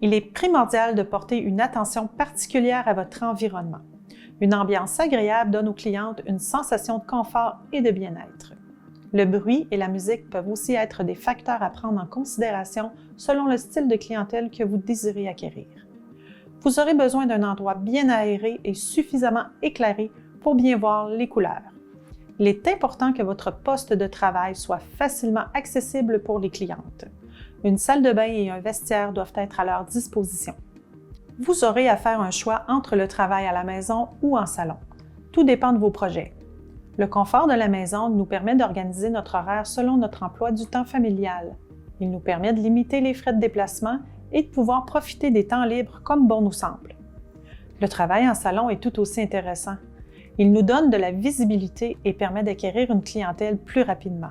Il est primordial de porter une attention particulière à votre environnement. Une ambiance agréable donne aux clientes une sensation de confort et de bien-être. Le bruit et la musique peuvent aussi être des facteurs à prendre en considération selon le style de clientèle que vous désirez acquérir. Vous aurez besoin d'un endroit bien aéré et suffisamment éclairé pour bien voir les couleurs. Il est important que votre poste de travail soit facilement accessible pour les clientes. Une salle de bain et un vestiaire doivent être à leur disposition. Vous aurez à faire un choix entre le travail à la maison ou en salon. Tout dépend de vos projets. Le confort de la maison nous permet d'organiser notre horaire selon notre emploi du temps familial. Il nous permet de limiter les frais de déplacement et de pouvoir profiter des temps libres comme bon nous semble. Le travail en salon est tout aussi intéressant. Il nous donne de la visibilité et permet d'acquérir une clientèle plus rapidement.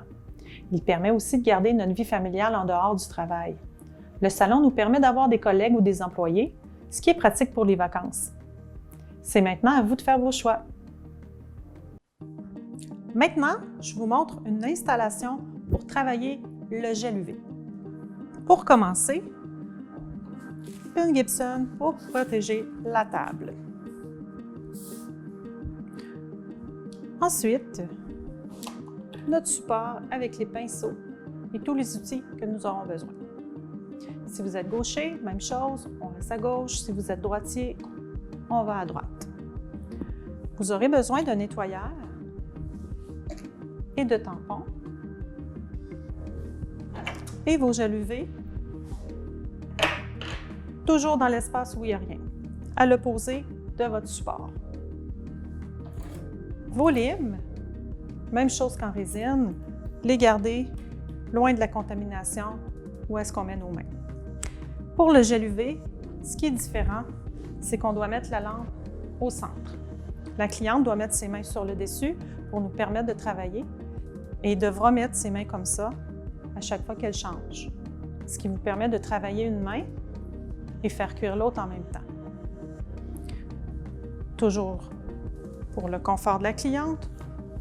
Il permet aussi de garder notre vie familiale en dehors du travail. Le salon nous permet d'avoir des collègues ou des employés, ce qui est pratique pour les vacances. C'est maintenant à vous de faire vos choix. Maintenant, je vous montre une installation pour travailler le gel UV. Pour commencer, une Gibson pour protéger la table. Ensuite, notre support avec les pinceaux et tous les outils que nous aurons besoin. Si vous êtes gaucher, même chose, on reste à gauche. Si vous êtes droitier, on va à droite. Vous aurez besoin d'un nettoyeur et de tampons et vos gels UV, toujours dans l'espace où il n'y a rien, à l'opposé de votre support. Vos limes, même chose qu'en résine, les garder loin de la contamination où est-ce qu'on met nos mains. Pour le gel UV, ce qui est différent, c'est qu'on doit mettre la lampe au centre. La cliente doit mettre ses mains sur le dessus pour nous permettre de travailler et devra mettre ses mains comme ça à chaque fois qu'elle change, ce qui vous permet de travailler une main et faire cuire l'autre en même temps. Toujours pour le confort de la cliente,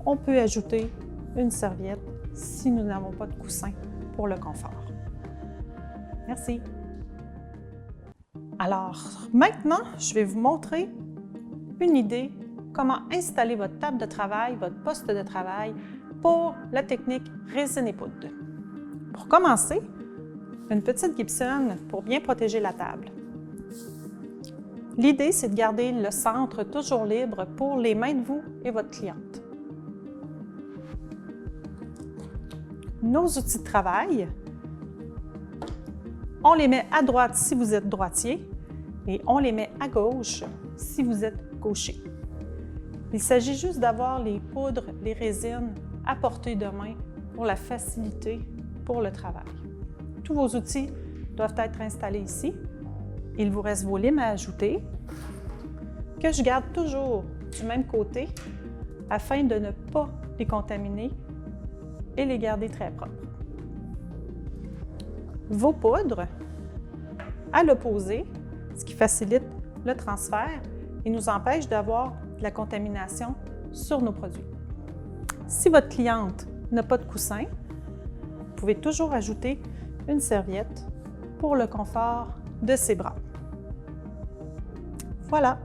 on peut ajouter une serviette si nous n'avons pas de coussin pour le confort. Merci. Alors, maintenant, je vais vous montrer une idée comment installer votre table de travail, votre poste de travail pour la technique résine et poudre. Pour commencer, une petite Gibson pour bien protéger la table. L'idée, c'est de garder le centre toujours libre pour les mains de vous et votre cliente. Nos outils de travail, on les met à droite si vous êtes droitier et on les met à gauche si vous êtes gaucher. Il s'agit juste d'avoir les poudres, les résines à portée de main pour la facilité pour le travail. Tous vos outils doivent être installés ici. Il vous reste vos limes à ajouter, que je garde toujours du même côté afin de ne pas les contaminer et les garder très propres. Vos poudres à l'opposé, ce qui facilite le transfert et nous empêche d'avoir de la contamination sur nos produits. Si votre cliente n'a pas de coussin, vous pouvez toujours ajouter une serviette pour le confort de ses bras. Voilà!